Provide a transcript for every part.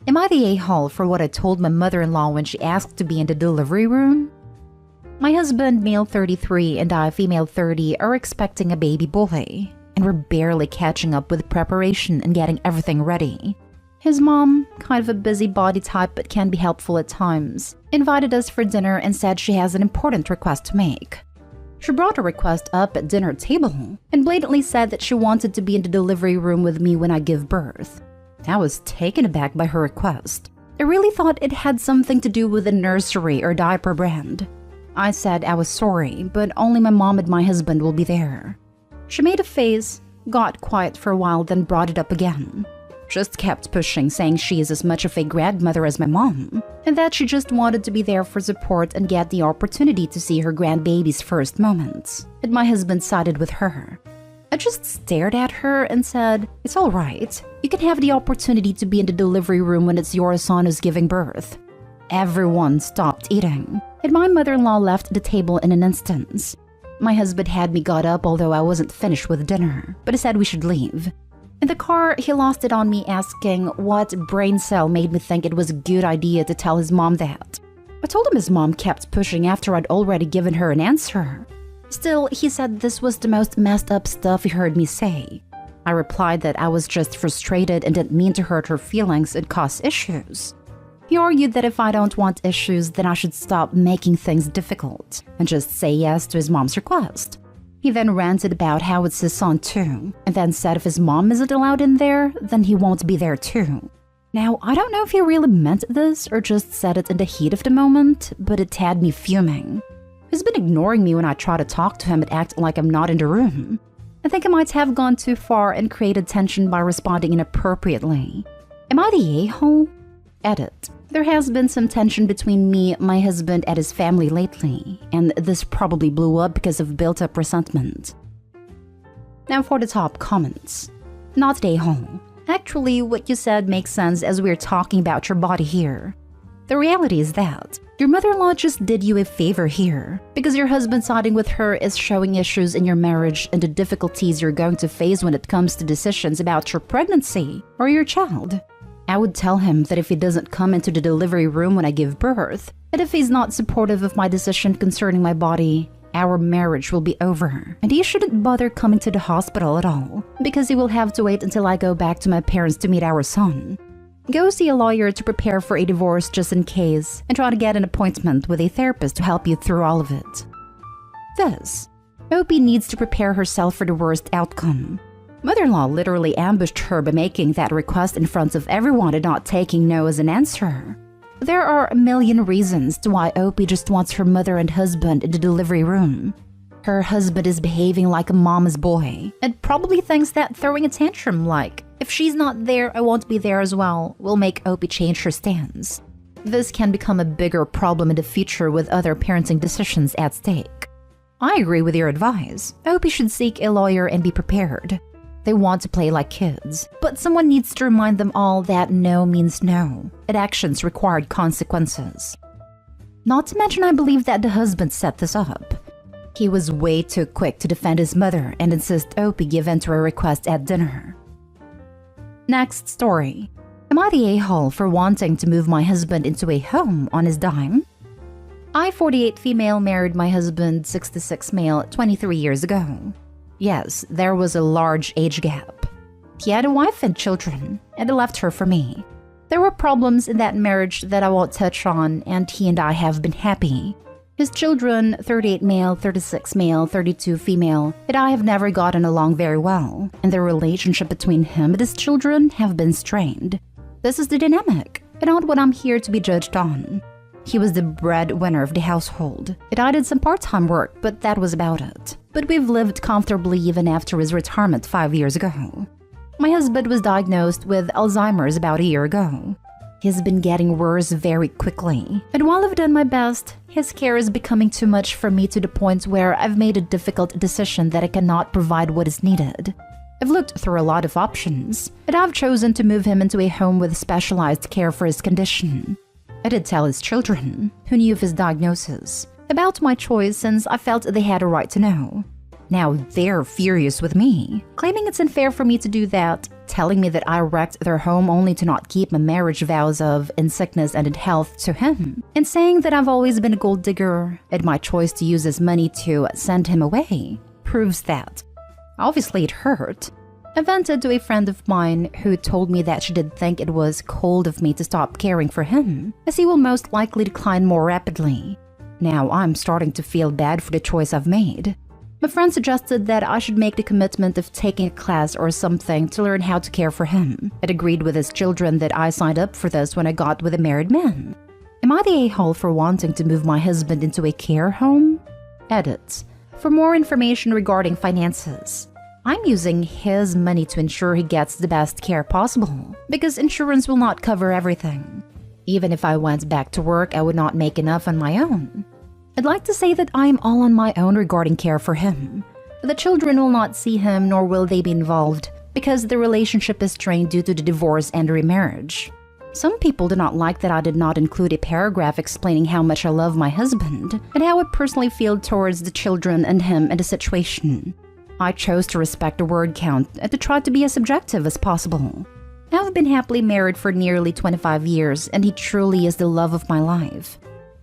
Am I the a-hole for what I told my mother-in-law when she asked to be in the delivery room? My husband, male 33, and I, female 30, are expecting a baby boy, and we're barely catching up with preparation and getting everything ready. His mom, kind of a busybody type but can be helpful at times, invited us for dinner and said she has an important request to make. She brought a request up at dinner table and blatantly said that she wanted to be in the delivery room with me when I give birth. I was taken aback by her request. I really thought it had something to do with a nursery or diaper brand. I said I was sorry, but only my mom and my husband will be there. She made a face, got quiet for a while, then brought it up again. Just kept pushing, saying she is as much of a grandmother as my mom, and that she just wanted to be there for support and get the opportunity to see her grandbaby's first moments. And my husband sided with her. I just stared at her and said, "It's all right. You can have the opportunity to be in the delivery room when it's your son who's giving birth." Everyone stopped eating, and my mother-in-law left the table in an instant. My husband had me got up, although I wasn't finished with dinner, but he said we should leave. In the car, he lost it on me asking what brain cell made me think it was a good idea to tell his mom that. I told him his mom kept pushing after I'd already given her an answer. Still, he said this was the most messed up stuff he heard me say. I replied that I was just frustrated and didn't mean to hurt her feelings and cause issues. He argued that if I don't want issues, then I should stop making things difficult and just say yes to his mom's request. He then ranted about how it's his son too, and then said if his mom isn't allowed in there, then he won't be there too. Now, I don't know if he really meant this or just said it in the heat of the moment, but it had me fuming. He's been ignoring me when I try to talk to him and act like I'm not in the room. I think I might have gone too far and created tension by responding inappropriately. Am I the a-hole? Edit. There has been some tension between me, my husband, and his family lately, and this probably blew up because of built-up resentment. Now for the top comments. Not the a-hole. Actually, what you said makes sense as we're talking about your body here. The reality is that your mother-in-law just did you a favor here, because your husband siding with her is showing issues in your marriage and the difficulties you're going to face when it comes to decisions about your pregnancy or your child. I would tell him that if he doesn't come into the delivery room when I give birth, and if he's not supportive of my decision concerning my body, our marriage will be over, and he shouldn't bother coming to the hospital at all, because he will have to wait until I go back to my parents to meet our son. Go see a lawyer to prepare for a divorce just in case, and try to get an appointment with a therapist to help you through all of it. This. Opie needs to prepare herself for the worst outcome. Mother-in-law literally ambushed her by making that request in front of everyone and not taking no as an answer. There are a million reasons to why Opie just wants her mother and husband in the delivery room. Her husband is behaving like a mama's boy and probably thinks that throwing a tantrum like, "If she's not there, I won't be there as well," will make Opie change her stance. This can become a bigger problem in the future with other parenting decisions at stake. I agree with your advice. Opie should seek a lawyer and be prepared. They want to play like kids, but someone needs to remind them all that no means no, and actions required consequences. Not to mention, I believe that the husband set this up. He was way too quick to defend his mother and insist Opie give in to her request at dinner. Next story. Am I the a-hole for wanting to move my husband into a home on his dime? I, 48 female, married my husband, 66 male, 23 years ago. Yes, there was a large age gap. He had a wife and children, and he left her for me. There were problems in that marriage that I won't touch on, and he and I have been happy. His children, 38 male, 36 male, 32 female, and I have never gotten along very well, and the relationship between him and his children have been strained. This is the dynamic, and not what I'm here to be judged on. He was the breadwinner of the household, and I did some part-time work, but that was about it. But we've lived comfortably even after his retirement 5 years ago. My husband was diagnosed with Alzheimer's about a year ago. He's been getting worse very quickly, and while I've done my best, his care is becoming too much for me to the point where I've made a difficult decision that I cannot provide what is needed. I've looked through a lot of options, and I've chosen to move him into a home with specialized care for his condition. I did tell his children, who knew of his diagnosis, about my choice since I felt they had a right to know. Now they're furious with me, claiming it's unfair for me to do that, telling me that I wrecked their home only to not keep my marriage vows of in sickness and in health to him, and saying that I've always been a gold digger and my choice to use his money to send him away proves that. Obviously it hurt. I vented to a friend of mine who told me that she did think it was cold of me to stop caring for him, as he will most likely decline more rapidly. Now I'm starting to feel bad for the choice I've made. My friend suggested that I should make the commitment of taking a class or something to learn how to care for him. It agreed with his children that I signed up for this when I got with a married man. Am I the a-hole for wanting to move my husband into a care home? Edit. For more information regarding finances, I'm using his money to ensure he gets the best care possible, because insurance will not cover everything. Even if I went back to work, I would not make enough on my own. I'd like to say that I'm all on my own regarding care for him. The children will not see him, nor will they be involved, because the relationship is strained due to the divorce and remarriage. Some people do not like that I did not include a paragraph explaining how much I love my husband and how I personally feel towards the children and him and the situation. I chose to respect the word count and to try to be as objective as possible. I've been happily married for nearly 25 years, and he truly is the love of my life.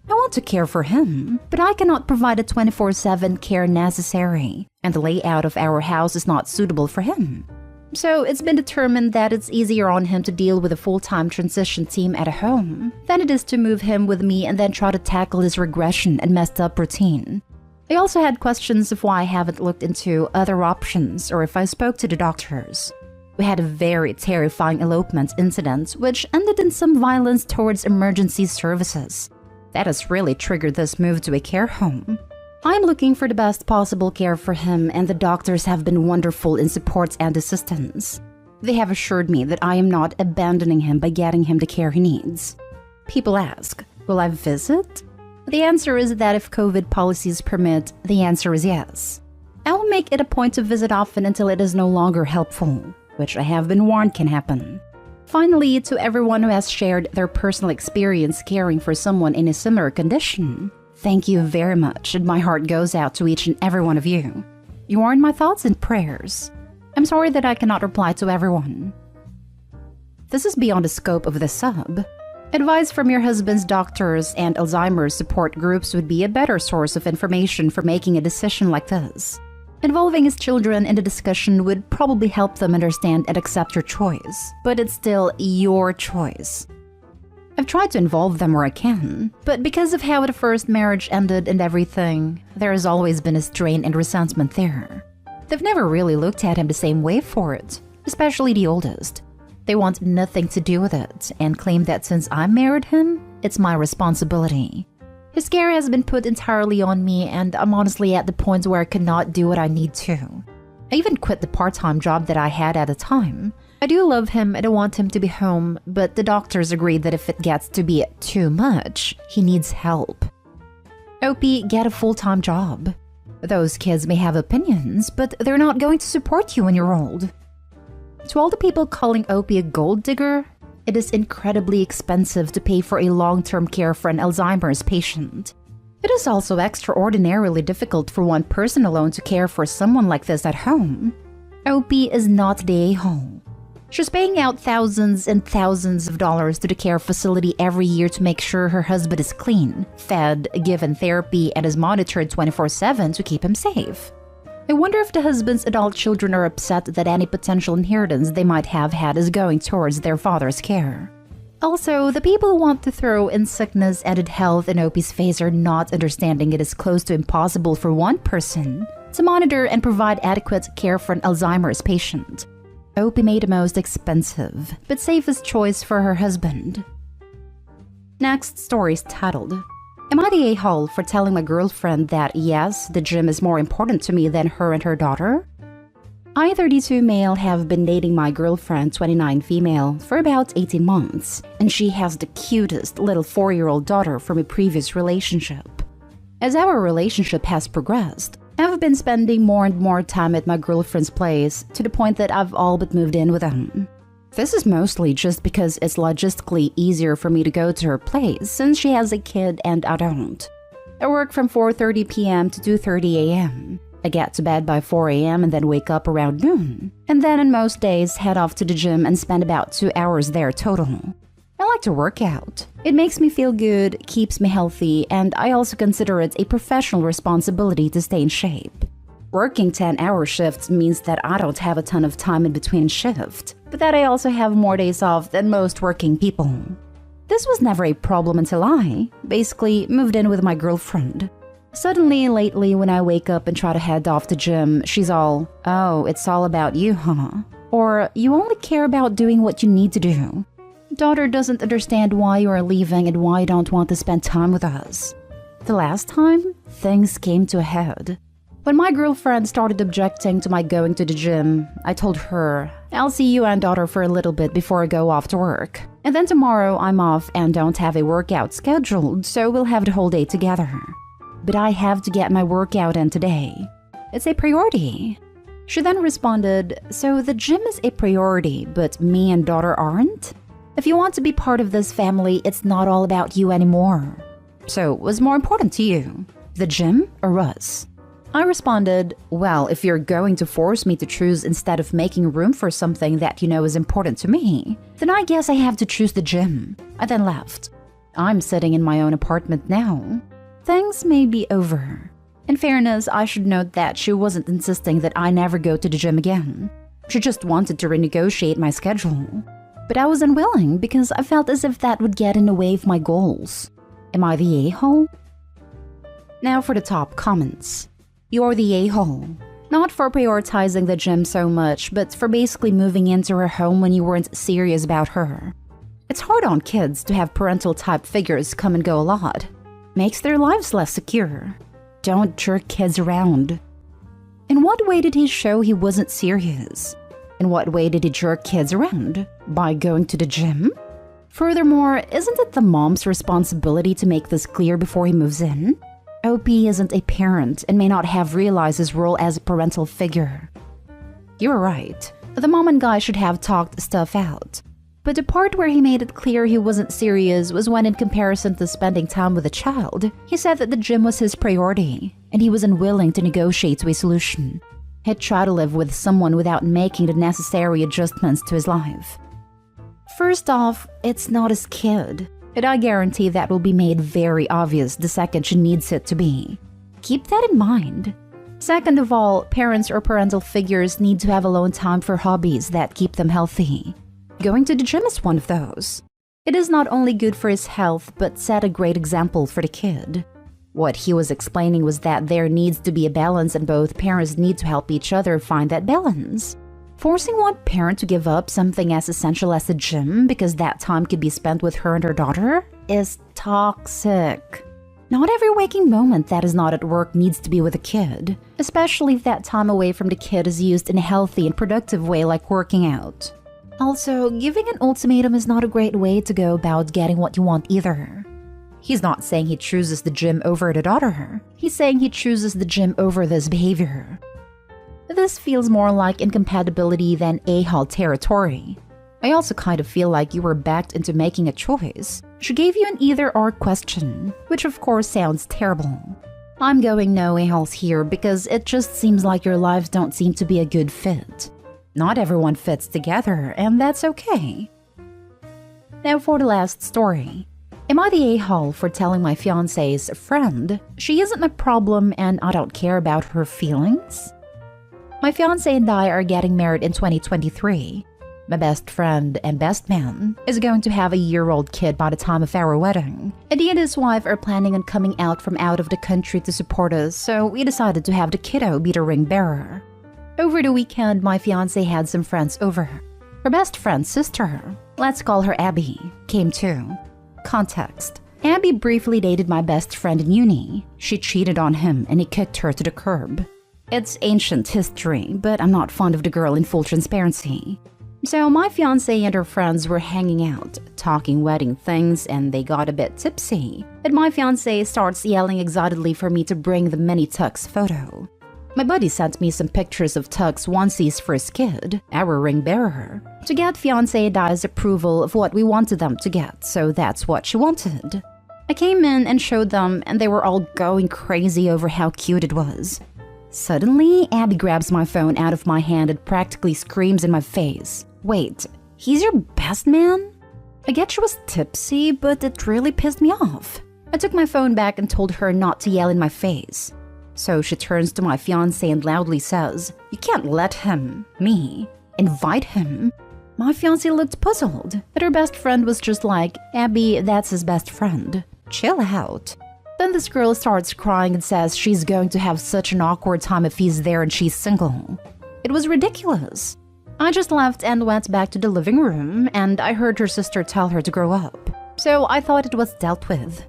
I want to care for him, but I cannot provide the 24/7 care necessary, and the layout of our house is not suitable for him. So it's been determined that it's easier on him to deal with a full-time transition team at a home than it is to move him with me and then try to tackle his regression and messed up routine. I also had questions of why I haven't looked into other options or if I spoke to the doctors. We had a very terrifying elopement incident which ended in some violence towards emergency services. That has really triggered this move to a care home. I'm looking for the best possible care for him, and the doctors have been wonderful in support and assistance. They have assured me that I am not abandoning him by getting him the care he needs. People ask, will I visit? The answer is that if COVID policies permit, the answer is yes. I will make it a point to visit often until it is no longer helpful, which I have been warned can happen. Finally, to everyone who has shared their personal experience caring for someone in a similar condition, thank you very much, and my heart goes out to each and every one of you. You are in my thoughts and prayers. I'm sorry that I cannot reply to everyone. This is beyond the scope of the sub. Advice from your husband's doctors and Alzheimer's support groups would be a better source of information for making a decision like this. Involving his children in the discussion would probably help them understand and accept your choice, but it's still your choice. I've tried to involve them where I can, but because of how the first marriage ended and everything, there has always been a strain and resentment there. They've never really looked at him the same way for it, especially the oldest. They want nothing to do with it and claim that since I married him, it's my responsibility. His care has been put entirely on me, and I'm honestly at the point where I cannot do what I need to. I even quit the part-time job that I had at the time. I do love him and I want him to be home, but the doctors agreed that if it gets to be too much, he needs help. Opie, get a full-time job. Those kids may have opinions, but they're not going to support you when you're old. To all the people calling Opie a gold digger, it is incredibly expensive to pay for a long-term care for an Alzheimer's patient. It is also extraordinarily difficult for one person alone to care for someone like this at home. Opie is not the a-hole. She's paying out thousands and thousands of dollars to the care facility every year to make sure her husband is clean, fed, given therapy, and is monitored 24/7 to keep him safe. I wonder if the husband's adult children are upset that any potential inheritance they might have had is going towards their father's care. Also, the people who want to throw in sickness and in health in Opie's face are not understanding it is close to impossible for one person to monitor and provide adequate care for an Alzheimer's patient. Opie made the most expensive, but safest choice for her husband. Next story is titled, Am I the a-hole for telling my girlfriend that yes, the gym is more important to me than her and her daughter? I, 32 male, have been dating my girlfriend, 29 female, for about 18 months, and she has the cutest little 4-year-old daughter from a previous relationship. As our relationship has progressed, I've been spending more and more time at my girlfriend's place to the point that I've all but moved in with them. This is mostly just because it's logistically easier for me to go to her place since she has a kid and I don't. I work from 4:30 p.m. to 2:30 a.m. I get to bed by 4 a.m. and then wake up around noon. And then on most days, head off to the gym and spend about 2 hours there total. I like to work out. It makes me feel good, keeps me healthy, and I also consider it a professional responsibility to stay in shape. Working 10-hour shifts means that I don't have a ton of time in between shifts, but that I also have more days off than most working people. This was never a problem until I, basically, moved in with my girlfriend. Suddenly, lately, when I wake up and try to head off to gym, she's all, "Oh, it's all about you, huh?" Or, "You only care about doing what you need to do. Daughter doesn't understand why you are leaving and why you don't want to spend time with us." The last time, things came to a head. When my girlfriend started objecting to my going to the gym, I told her, "I'll see you and daughter for a little bit before I go off to work. And then tomorrow I'm off and don't have a workout scheduled, so we'll have the whole day together. But I have to get my workout in today. It's a priority." She then responded, "So the gym is a priority, but me and daughter aren't? If you want to be part of this family, it's not all about you anymore. So what's more important to you, the gym or us?" I responded, "Well, if you're going to force me to choose instead of making room for something that you know is important to me, then I guess I have to choose the gym." I then left. I'm sitting in my own apartment now. Things may be over. In fairness, I should note that she wasn't insisting that I never go to the gym again. She just wanted to renegotiate my schedule. But I was unwilling because I felt as if that would get in the way of my goals. Am I the a-hole? Now for the top comments. You're the a-hole. Not for prioritizing the gym so much, but for basically moving into her home when you weren't serious about her. It's hard on kids to have parental type figures come and go a lot. Makes their lives less secure. Don't jerk kids around. In what way did he show he wasn't serious? In what way did he jerk kids around? By going to the gym? Furthermore, isn't it the mom's responsibility to make this clear before he moves in? OP isn't a parent and may not have realized his role as a parental figure. You're right. The mom and guy should have talked stuff out. But the part where he made it clear he wasn't serious was when, in comparison to spending time with the child, he said that the gym was his priority, and he was unwilling to negotiate to a solution. He'd try to live with someone without making the necessary adjustments to his life. First off, it's not his kid, and I guarantee that will be made very obvious the second she needs it to be. Keep that in mind. Second of all, parents or parental figures need to have alone time for hobbies that keep them healthy. Going to the gym is one of those. It is not only good for his health, but set a great example for the kid. What he was explaining was that there needs to be a balance and both parents need to help each other find that balance. Forcing one parent to give up something as essential as the gym because that time could be spent with her and her daughter is toxic. Not every waking moment that is not at work needs to be with a kid, especially if that time away from the kid is used in a healthy and productive way like working out. Also, giving an ultimatum is not a great way to go about getting what you want either. He's not saying he chooses the gym over the daughter. He's saying he chooses the gym over this behavior. This feels more like incompatibility than a-hole territory. I also kind of feel like you were backed into making a choice. She gave you an either-or question, which of course sounds terrible. I'm going no a-holes here because it just seems like your lives don't seem to be a good fit. Not everyone fits together, and that's okay. Now for the last story. Am I the a-hole for telling my fiancé's friend she isn't my problem and I don't care about her feelings? My fiancé and I are getting married in 2023. My best friend and best man is going to have a year-old kid by the time of our wedding, and he and his wife are planning on coming out from out of the country to support us, so we decided to have the kiddo be the ring bearer. Over the weekend, my fiancé had some friends over. Her best friend's sister, let's call her Abby, came too. Context. Abby briefly dated my best friend in uni. She cheated on him and he kicked her to the curb. It's ancient history, but I'm not fond of the girl in full transparency. So my fiancé and her friends were hanging out, talking wedding things, and they got a bit tipsy. And my fiancé starts yelling excitedly for me to bring the mini tux photo. My buddy sent me some pictures of tux onesies for his kid, our ring bearer, to get fiancé and I's approval of what we wanted them to get, so that's what she wanted. I came in and showed them, and they were all going crazy over how cute it was. Suddenly, Abby grabs my phone out of my hand and practically screams in my face. Wait, he's your best man? I get she was tipsy, but it really pissed me off. I took my phone back and told her not to yell in my face. So she turns to my fiancé and loudly says, "You can't let him, me, invite him." My fiancé looked puzzled, but her best friend was just like, "Abby, that's his best friend. Chill out." Then this girl starts crying and says she's going to have such an awkward time if he's there and she's single. It was ridiculous. I just left and went back to the living room, and I heard her sister tell her to grow up. So I thought it was dealt with.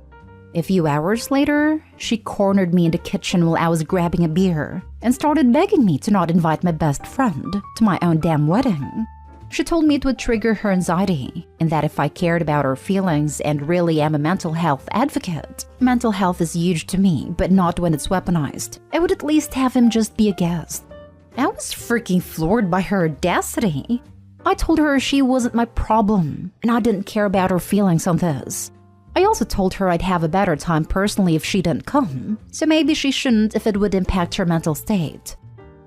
A few hours later, she cornered me in the kitchen while I was grabbing a beer and started begging me to not invite my best friend to my own damn wedding. She told me it would trigger her anxiety, and that if I cared about her feelings and really am a mental health advocate, mental health is huge to me, but not when it's weaponized, I would at least have him just be a guest. I was freaking floored by her audacity. I told her she wasn't my problem, and I didn't care about her feelings on this. I also told her I'd have a better time personally if she didn't come, so maybe she shouldn't if it would impact her mental state.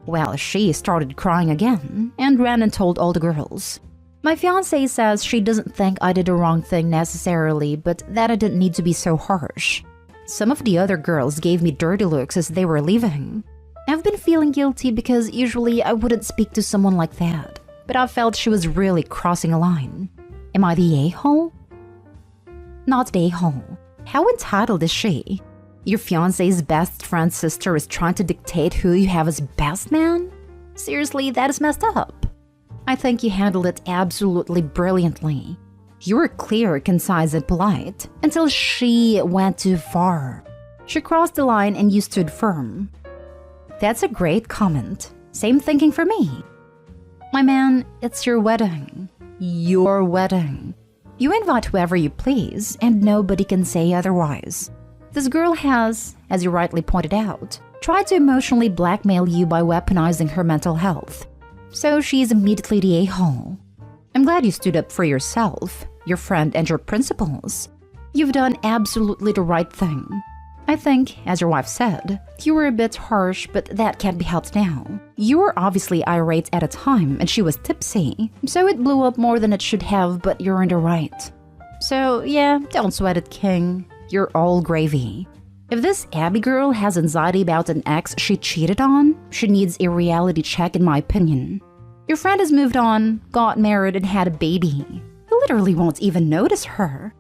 Well, she started crying again and ran and told all the girls. My fiancé says she doesn't think I did the wrong thing necessarily, but that I didn't need to be so harsh. Some of the other girls gave me dirty looks as they were leaving. I've been feeling guilty because usually I wouldn't speak to someone like that, but I felt she was really crossing a line. Am I the a-hole? Not the a-hole. How entitled is she? Your fiancé's best friend's sister is trying to dictate who you have as best man? Seriously, that is messed up. I think you handled it absolutely brilliantly. You were clear, concise, and polite until she went too far. She crossed the line and you stood firm. That's a great comment. Same thinking for me. My man, it's your wedding. Your wedding. You invite whoever you please, and nobody can say otherwise. This girl has, as you rightly pointed out, tried to emotionally blackmail you by weaponizing her mental health. So she's immediately the a-hole. I'm glad you stood up for yourself, your friend, and your principles. You've done absolutely the right thing. I think, as your wife said, you were a bit harsh, but that can't be helped now. You were obviously irate at a time, and she was tipsy, so it blew up more than it should have, but you're in the right. So yeah, don't sweat it, King. You're all gravy. If this Abby girl has anxiety about an ex she cheated on, she needs a reality check in my opinion. Your friend has moved on, got married, and had a baby. You literally won't even notice her.